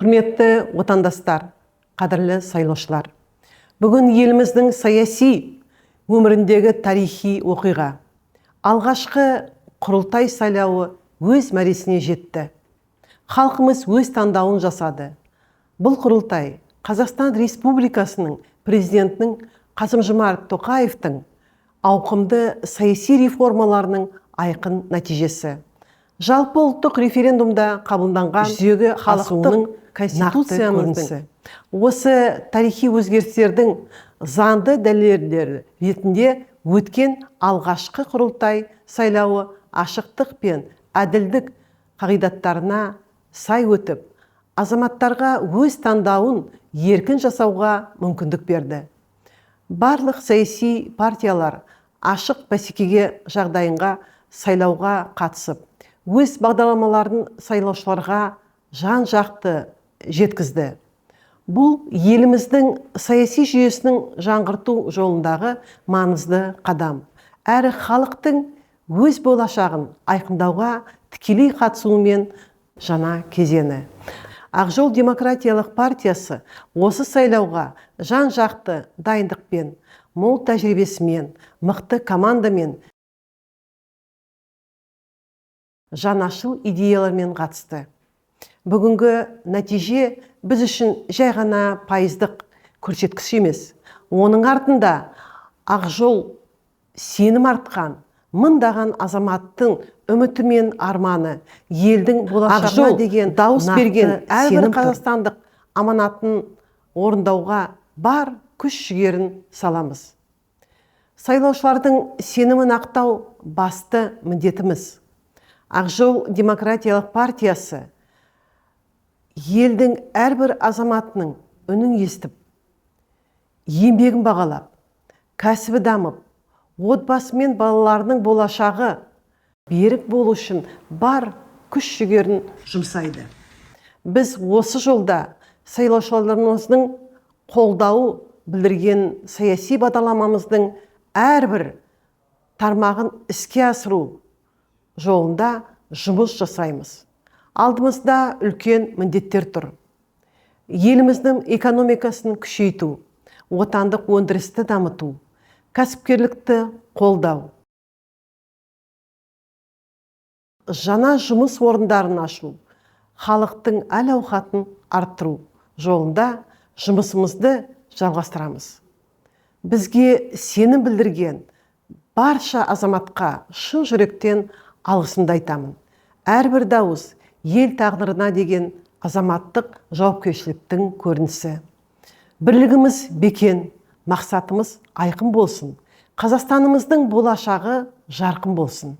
Құрметті отандастар, қадірлі сайлаушылар. Бүгін еліміздің саяси өміріндегі тарихи оқиға. Алғашқы құрылтай сайлауы өз мәресіне жетті. Халқымыз өз таңдауын жасады. Бұл құрылтай Қазақстан Республикасының президентінің Қасым-Жомарт Тоқаевтың ауқымды саяси реформаларының айқын нәтижесі. Жалпы ұлттық референдумда қабылданған жүзеге асуының конституциямыздың осы тарихи өзгерістердің заңды дәлелдері ретінде өткен алғашқы құрылтай сайлауы ашықтық пен әділдік қағидаттарына сай өтіп, азаматтарға өз таңдауын еркін жасауға мүмкіндік берді. Барлық саяси партиялар ашық бәсекеге жағдайынға сайлауға қатысып, өз бағдарламаларын сайлаушыларға жан-жақты жеткізді. Бұл еліміздің саяси жүйесінің жаңғырту жолындағы маңызды қадам. Әрі халықтың өз болашағын айқындауға тікелей қатысуымен жаңа кезеңі. Ақ Жол демократиялық партиясы осы сайлауға жан-жақты дайындықпен, мол тәжірибесімен, мықты командамен, жаңашыл идеялармен қатысты. Бүгінгі нәтиже біз үшін жай ғана пайыздық көрсеткіш емес. Оның артында Ақ Жол сенім артқан, мыңдаған азаматтың үміті мен арманы, елдің болашағына деген дауыс берген әрбір қазақстандық аманатын орындауға бар күш-жігерін саламыз. Сайлаушылардың сенімін ақтау басты міндетіміз. Ақ Жол демократиялық партиясы елдің әрбір азаматының үнін естіп, еңбегін бағалап, кәсібі дамып, отбасы мен балаларының болашағы берік болу үшін бар күш-жігерін жұмсайды. Біз осы жолда сайлаушыларымыздың қолдауы білдірген саяси бағдарламамыздың әрбір тармағын іске асыру жолында жұмыс жасаймыз. Алдымызда үлкен міндеттер тұр. Еліміздің экономикасын күшейту, отандық өндірісті дамыту, кәсіпкерлікті қолдау, жаңа жұмыс орындарын ашу, халықтың әл-ауқатын арттыру жолында жұмысымызды жалғастырамыз. Бізге сенім білдірген барша азаматқа шын жүректен алғысымды айтамын. Әрбір дауыс ел тағдырына деген азаматтық жауапкершіліктің көрінісі. Бірлігіміз бекен, мақсатымыз айқын болсын. Қазақстанымыздың болашағы жарқын болсын.